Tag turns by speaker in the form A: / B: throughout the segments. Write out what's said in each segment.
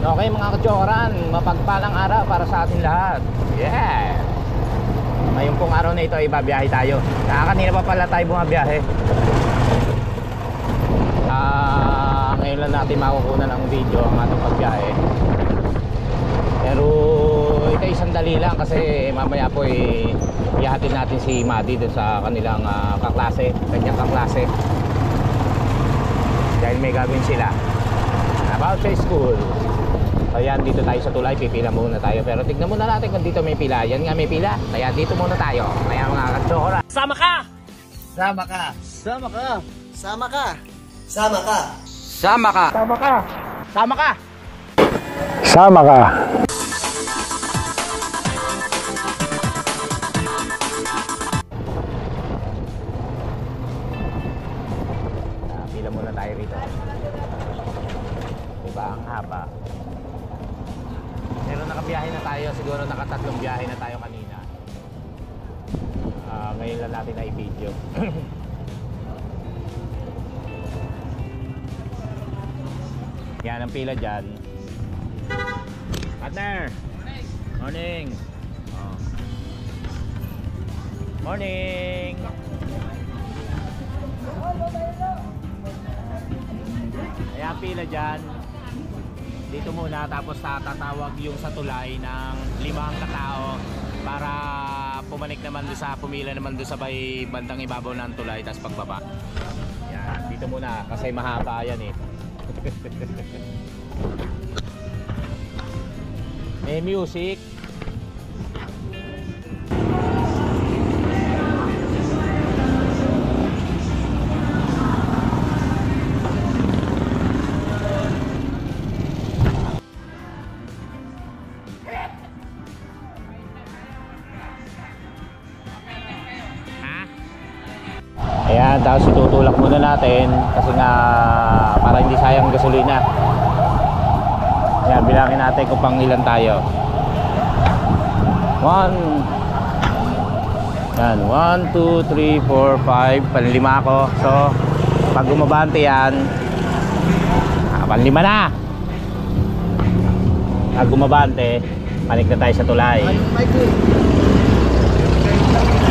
A: Okay mga kajoran, mapagpalang araw para sa ating lahat. Yeah! Ngayon pong araw na ito ay babiyahe tayo. Kanina pa pala tayo bumabiyahe. Ngayon lang natin makukuha ng video ang ating pagbiyahe. Pero ito ay sandali lang kasi mamaya po ihahatid natin si Maddie doon sa kanilang kaklase, kanyang kaklase. Dahil may gagawin sila about sa school. Ayan, dito tayo sa tulay, pipila muna tayo. Pero tignan muna natin kung dito may pila. Yan nga may pila. Kaya dito muna tayo. Kaya mga katsokora, sama ka!
B: Sama ka!
A: Sama ka!
B: Sama ka! Sama ka!
A: Sama ka! Sama ka! Sama ka!
C: Sama ka!
A: Pila muna tayo rito. Diba ang haba? Pero nakabiyahe na tayo. Siguro nakatatlong biyahe na tayo kanina. Ngayon lang natin na i-video. Yan ang pila dyan. Partner! Morning! Oh. Morning! Ayan pila dyan. Dito muna, tapos tatawag yung sa tulay ng 5 katao para pumanik naman doon sa, pumila naman doon sa bandang ibabaw ng tulay, tapos pagbaba. Yan, dito muna kasi mahaba yan eh. May music. Ayan, tapos itutulak muna natin kasi nga para hindi sayang gasolina. Ayan, bilangin natin kung pang ilan tayo. 1 2 3 4 5 panlima ako. So pag gumabante yan, panlima na. Pag gumabante, panik na tayo sa tulay.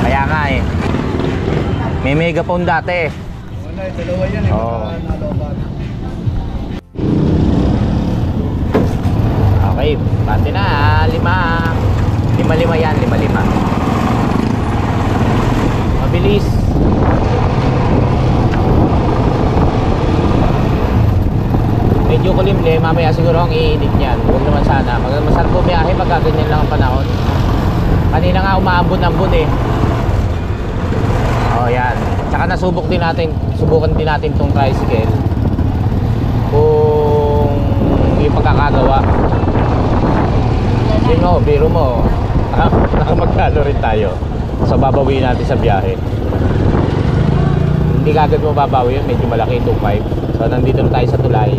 A: Kaya nga eh, may megaphone dati.
B: Wala, dalawa yan eh.
A: Oo.
B: Nalobat.
A: Okay, bante na. 5 yan, 5 mabilis. Medyo kulimlim, mamaya siguro ang iinit niyan. Huwag naman sana. Masarap bumiyahe, magaganyan lang ang panahon. Kanina nga umaambon-ambon eh. Oh, yan. Tsaka subukan din natin tong tricycle kung yung pagkakagawa. Biro mo. Nakamagkano rin tayo. So babawiin natin sa biyahe. Hindi kagad mo babawi yun, medyo malaki, 2.5. So nandito na tayo sa tulay.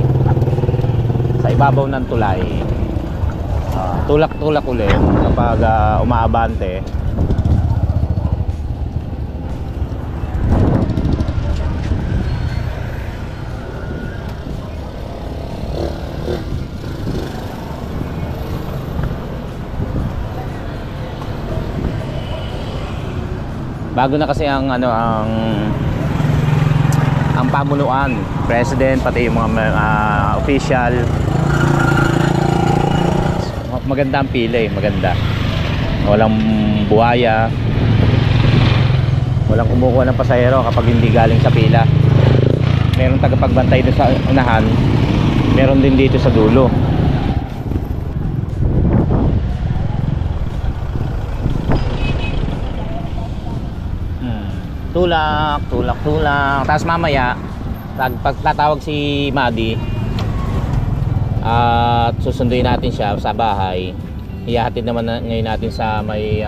A: Sa ibabaw ng tulay. Tulak-tulak ulit kapag umaabante. Bago na kasi ang pamunuan, president, pati yung mga official. Maganda ang pila eh, maganda. Walang buhaya. Walang kumukuha ng pasahero kapag hindi galing sa pila. Meron tagapagbantay doon sa unahan. Meron din dito sa dulo. Tulak. Tapos mamaya pagtatawag si Maddie at susunduin natin siya sa bahay. Ihahatid naman ngayon natin sa may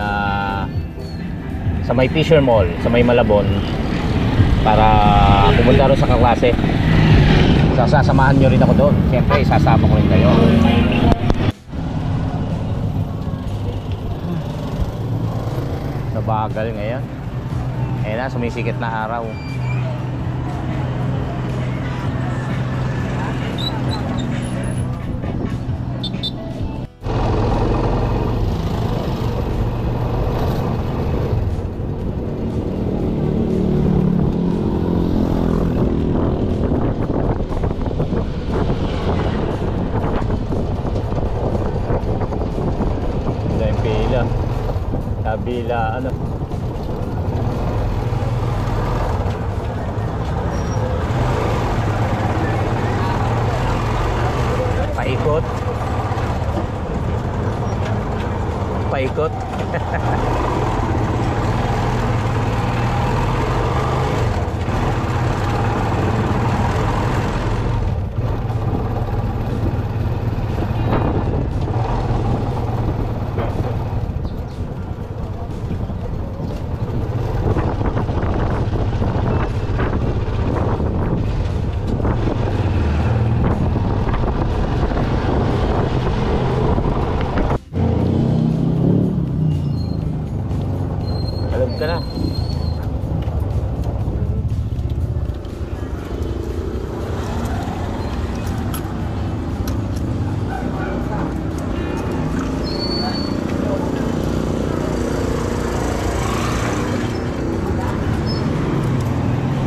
A: Fisher Mall, sa may Malabon, para pumunta rin sa kaklase. Sasamahan nyo rin ako doon. Siyempre isasama ko rin kayo. Nabagal ngayon. Ayan na, sumisikit na araw. kabila, ano. Paikot. Paikot. Alam ka na.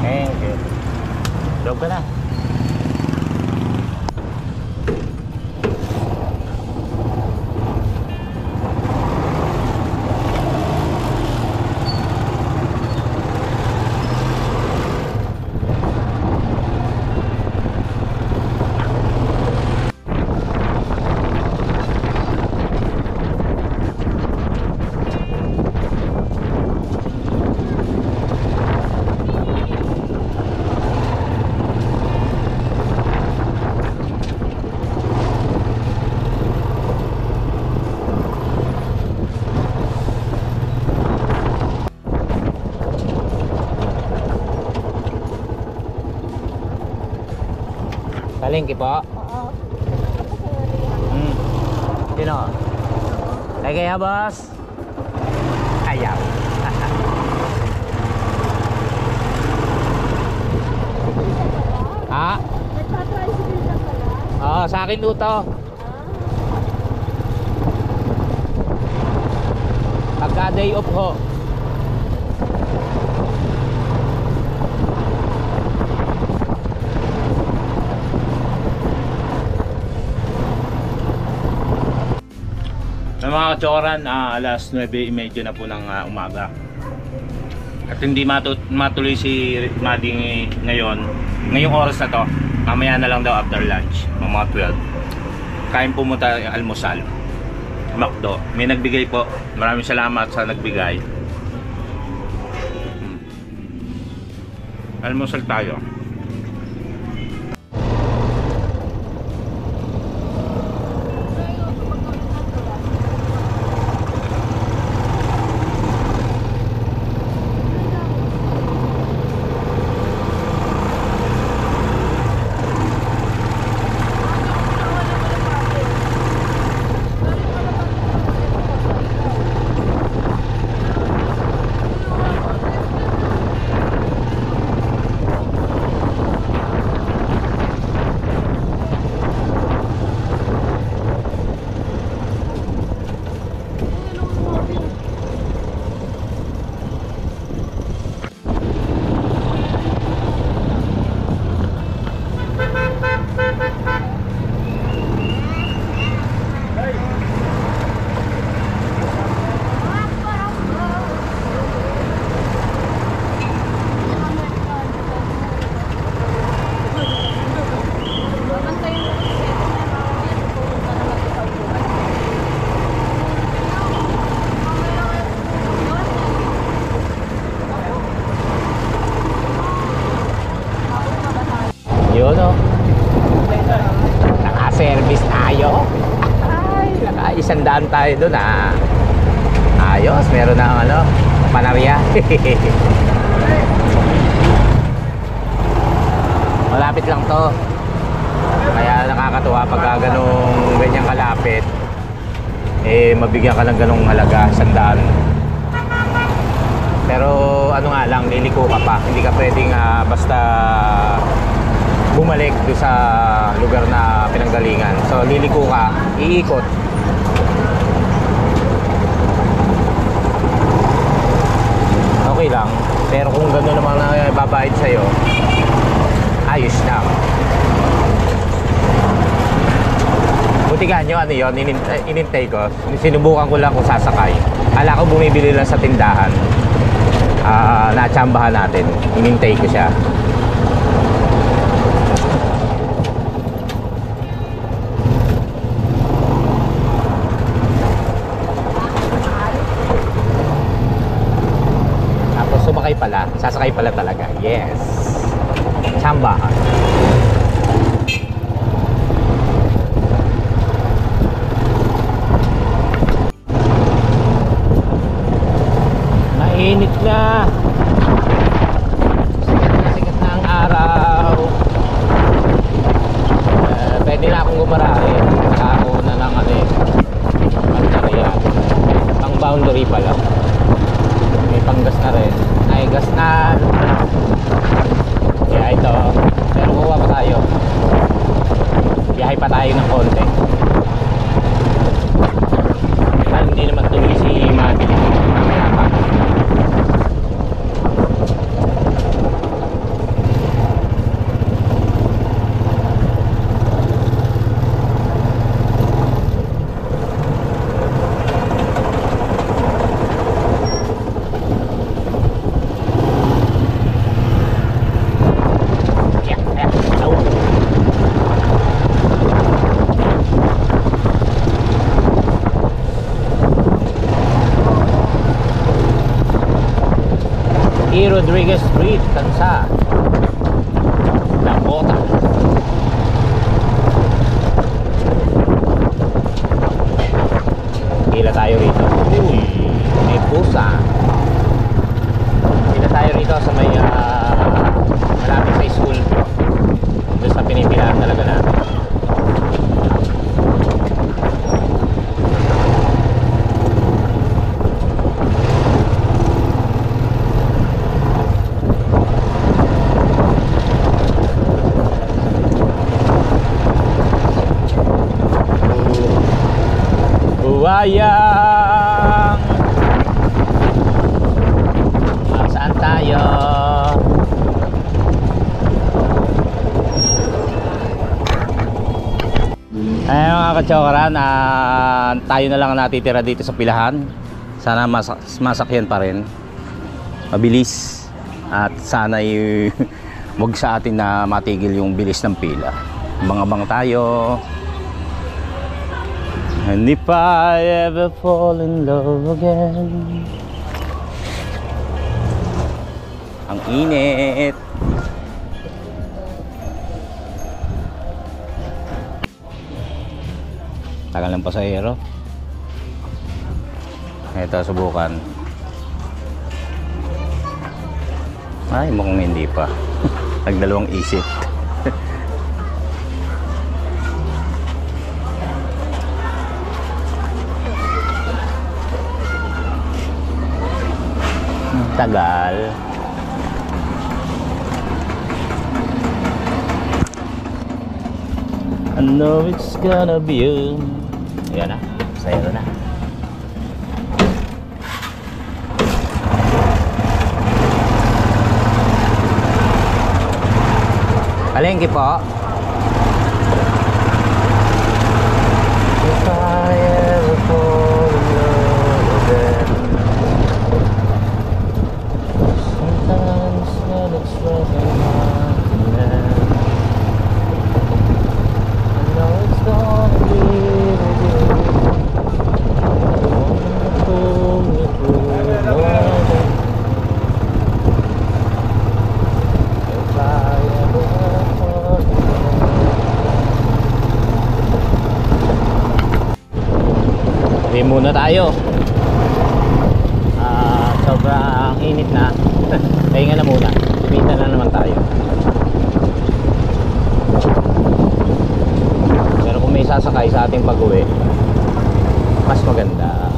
A: Thank you. Alam ka na. Palengke po?
D: Oo.
A: Sino? Lagi ya, boss? Ayaw. Ha?
D: Nagpa-tricycle ka pala?
A: Oo, sa akin luto. Pagka day off ho. Mga katsoran, alas 9:30 na po ng umaga. At hindi matuloy si Maddie ngayon. Ngayong oras na to, mamaya na lang daw after lunch, mga 12. Kain po muna almusal. McDo. May nagbigay po. Maraming salamat sa nagbigay. Almusal tayo. Yun o. Naka-service tayo. Ay, naka-100 tayo dun ah. Ayos, meron na ano, panarya. Malapit lang to. Kaya nakakatuwa pagka ganong ganyang kalapit. Eh, mabigyan ka ng ganong halaga, 100. Pero ano nga lang, liliko ka pa. Hindi ka pwedeng basta bumalik doon sa lugar na pinanggalingan. So liliko ka, iikot. Okay lang. Pero kung gano'n naman na babayad sa'yo, ayos lang. Buti nga nyo, ano yun, inintay ko. Sinubukan ko lang kung sasakay. Kala ko bumibili lang sa tindahan. Natsambahan natin. Hinintay ko siya. Tapos sumakay pala. Sasakay pala talaga. Yes. Tsambahan. Mainit na. Sikat na ang araw. Pwede na akong gumarahe. Nakauna ng pangkariyan. Pang boundary pala. May panggas na rin. Ay, gas na. Kaya ito. Pero kuha pa tayo. Biyahe pa tayo ng konti. Hindi naman tuloy si Mati. Mamaya pa. Rodriguez Street, Tansa, Dakota. Hila tayo rito. Uy, may pusa. Hila tayo rito sa may malapit sa school. Doon sa pinipilahan talaga natin. Buwayang, saan tayo? Ay mga kachokaran, tayo na lang ang natitira dito sa pilahan. Sana masakyan pa rin, mabilis, at sana wag sa atin na matigil yung bilis ng pila. Abang-abang tayo. And if I ever fall in love again. Ang init. Tagal ng pasahero. Ito, subukan. Ay, mukhang hindi pa. Nagdalawang isip. Tagal. I know it's gonna be you. Ayan na, sayro na. Palengke po. If I ever fall in love again. Sometimes when it's running hard and I know it's gonna be with you. I want to pull me through more. If I ever fall in love. Hindi muna tayo. Sobrang init na. Pahinga na muna. Kumita na naman tayo. Pero kung may sasakay sa ating pag-uwi, mas maganda.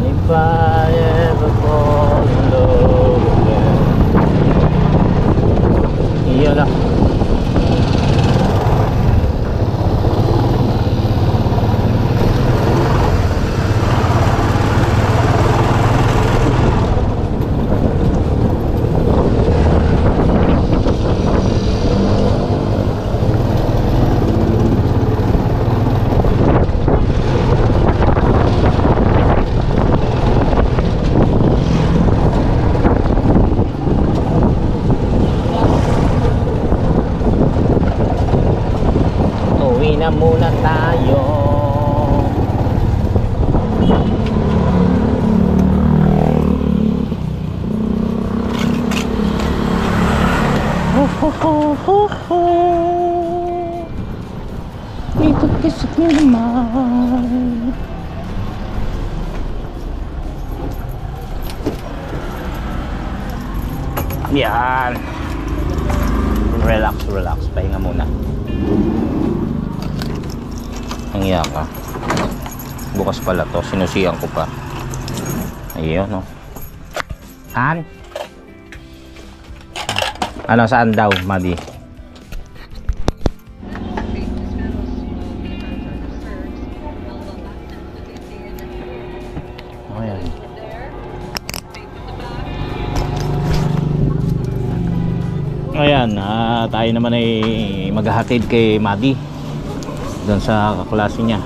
A: If I ever fall in love again. Iyon na. na muna tayo. Ito kasi naman. Yan. Relax, relax. Pahinga muna. Ang iya ka. Bukas pala to. Sinusiyan ko pa. Ayun, no. Saan? Ano, saan daw, Madi? Ayan. Ayan, tayo naman ay maghahatid kay Madi doon sa kaklase niya.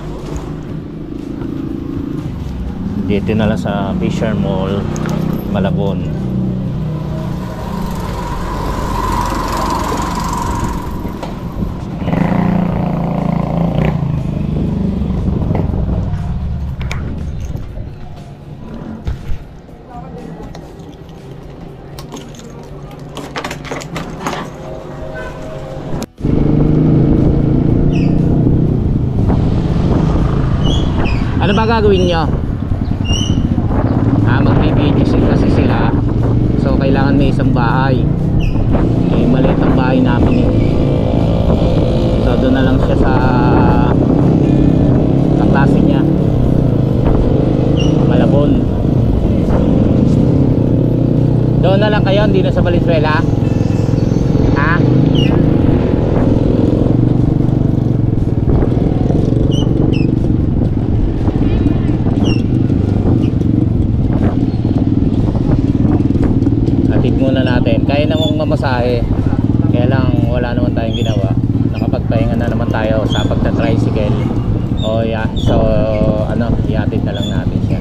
A: Dito na lang sa Fisher Mall, Malabon. Ano ba gagawin nyo? Magbibidyosin kasi sila. So kailangan may isang bahay. Maliit ang bahay namin So doon na lang siya sa klase niya, Malabon. Doon na lang kayo, hindi na sa Valenzuela. Ha? Muna natin, kaya namang mamasahe, kaya lang wala naman tayong ginawa. Nakapagpahinga na naman tayo sa pagta-tricycle. O yeah, so ano, ihatid na lang natin siya.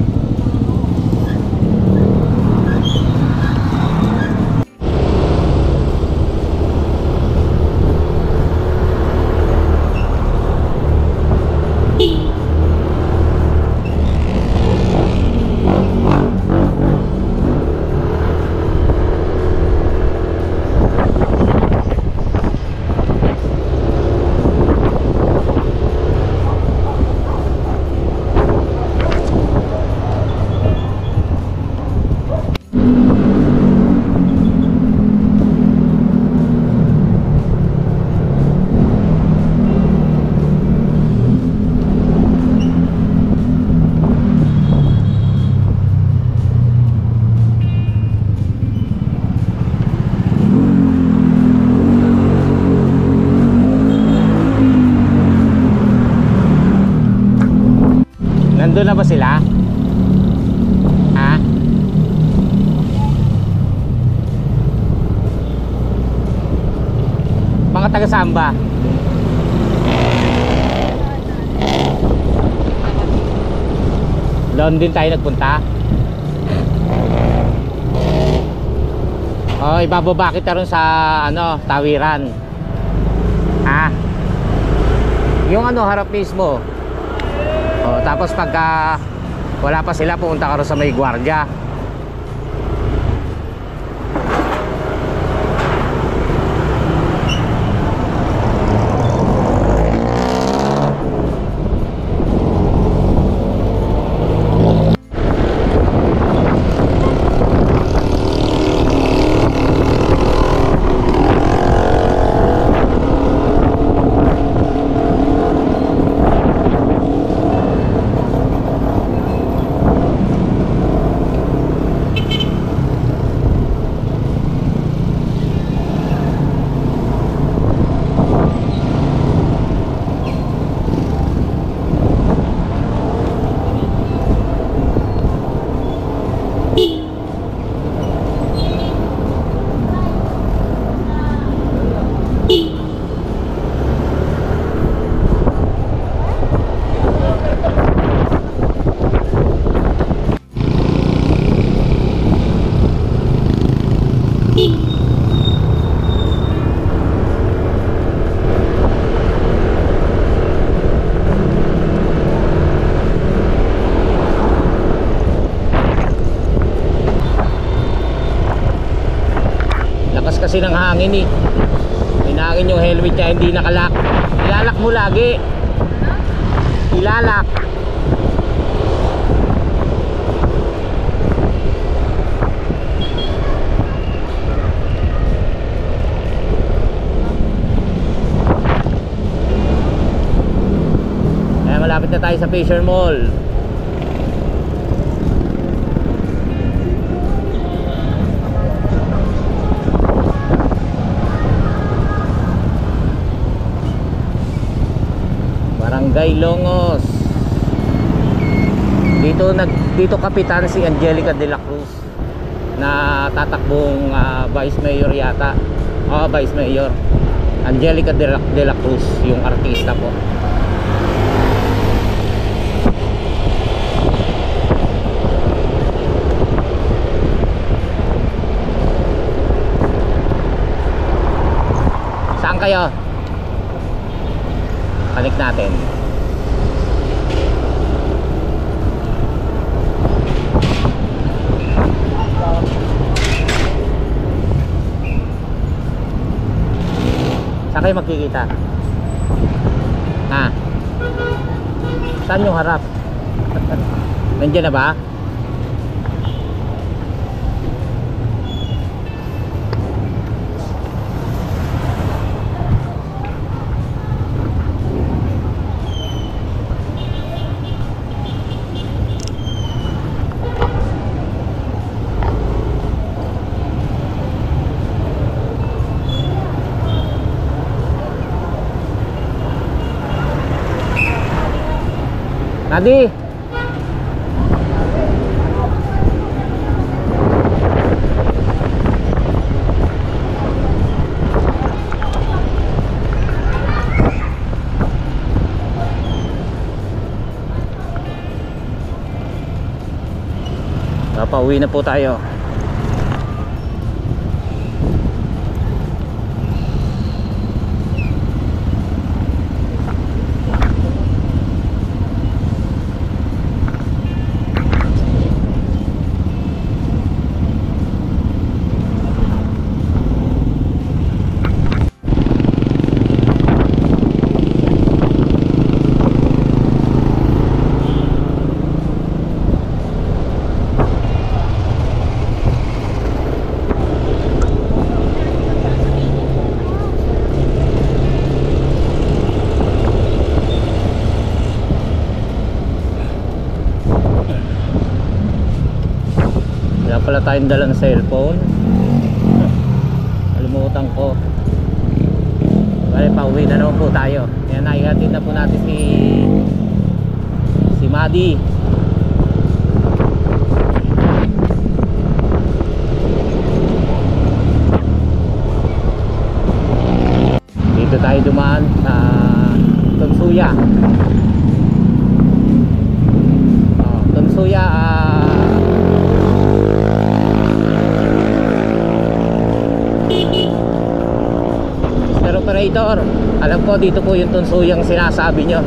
A: Nandun na ba sila? Ha? Mga taga-samba? Doon din tayo nagpunta? Oh, ibababa kita ron sa ano, tawiran. Ha? Yung ano, harap mismo. Oh, tapos pagka wala pa sila, pumunta ka rin sa may gwardiya. ng hangin eh. Hinangin yung helmet niya, hindi nakalak. Ilalak mo lagi. Ilalak. Kaya malapit na tayo sa Fisher Mall. Barangay Longos. Dito kapitan si Angelica de la Cruz na tatakbong Vice Mayor yata. Vice Mayor. Angelica de la Cruz, yung artista po. Saan kayo? Connect natin. Saan kayo magkikita? Saan yung harap? Nandiyan na ba? Nadi. Pauwi na po tayo. Wala pala tayong dalang cellphone. Nalimutan ko. Bale, pauwi na naman po tayo. Kaya naihatid na po natin si Madi. Dito tayo dumaan sa Tunsuya. Tunsuya, Mr. Operator, alam ko dito po yung Tunsuyang sinasabi nyo.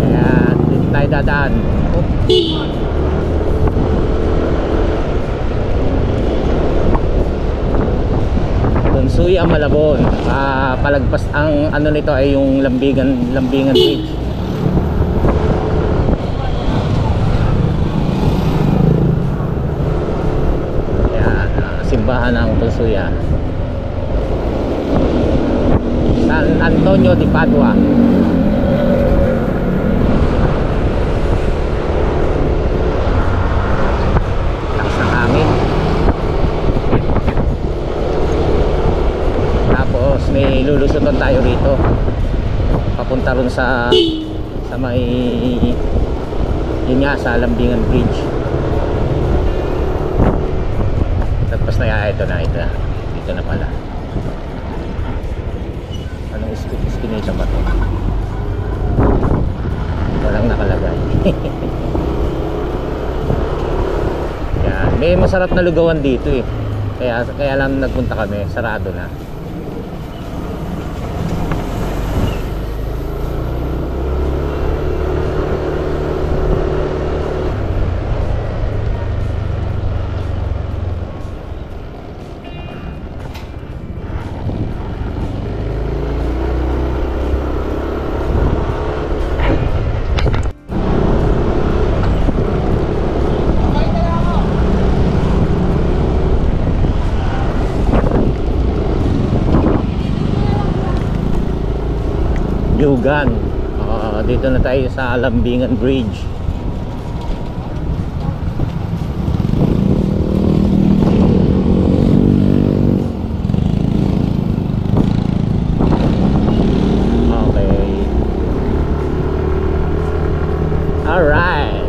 A: Ayan, dito tayo dadaan. Tunsuya, Malabon. Palagpas ang ano nito ay yung Lambingan Bridge. Simbahan ng Tunsuya, San Antonio de Padua. Lakas ng hangin. Tapos may lulusutan tayo rito papunta ron sa may yun nga, sa Lambingan Bridge. Tapos na, ito na dito na pala. Anong iskinita ba ito? Walang nakalagay. Yan. May masarap na lugawan dito eh. Kaya lang nagpunta kami, sarado na. Bilugan. Dito na tayo sa Lambingan Bridge. Okay. Alright.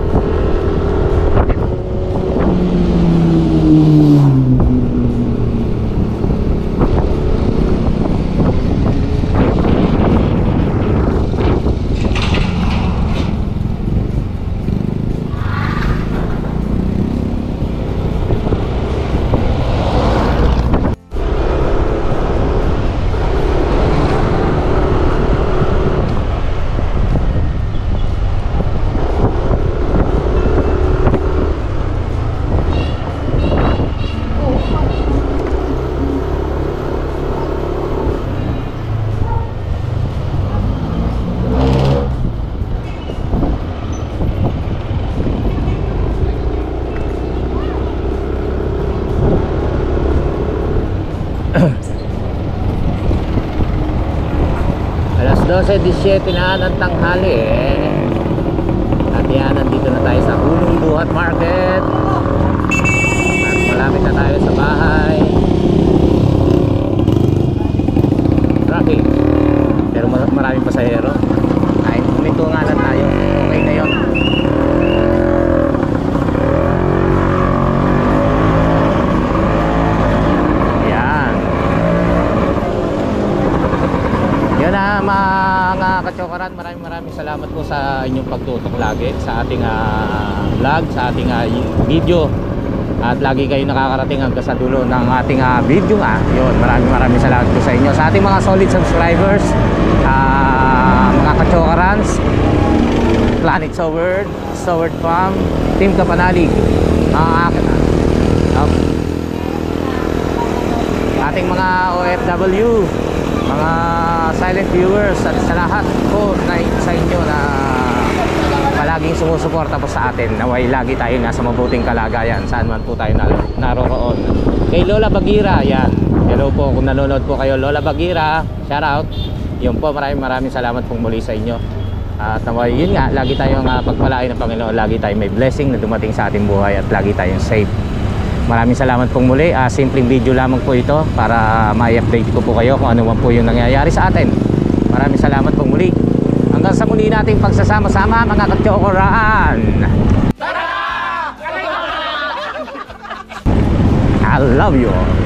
A: Alas 12:17 na ng tanghali At yan, nandito na tayo sa Hulong Buhat Market. At malapit na tayo sa bahay. Traffic, pero maraming pasahero. Ay, huminto nga lang tayo. Okay na yun. Mga kachokaran, maraming salamat po sa inyong pagtutok lagi sa ating vlog, sa ating video, at lagi kayo nakakarating hanggang sa dulo ng ating video yun, maraming salamat po sa inyo, sa ating mga solid subscribers, mga kachokarans, Planet Soward, Soward Farm, Team Kapanalig, ating mga OFW, mga silent viewers, at sa lahat po sa inyo na palaging sumusuporta po sa atin, naway lagi tayo nasa mabuting kalagayan saan man po tayo naroon. Kay Lola Bagira, yan, hello po kung nanonood po kayo, Lola Bagira, shout out. Yun po, maraming salamat pong muli sa inyo. At naway yun nga, lagi tayong pagpalain ng Panginoon, lagi tayong may blessing na dumating sa ating buhay, at lagi tayong safe. Maraming salamat pong muli. Simpleng video lamang po ito para ma-update ko po kayo kung ano man po yung nangyayari sa atin. Maraming salamat pong muli. Hanggang sa muli nating pagsasama-sama, mga kachokoran. I love you all.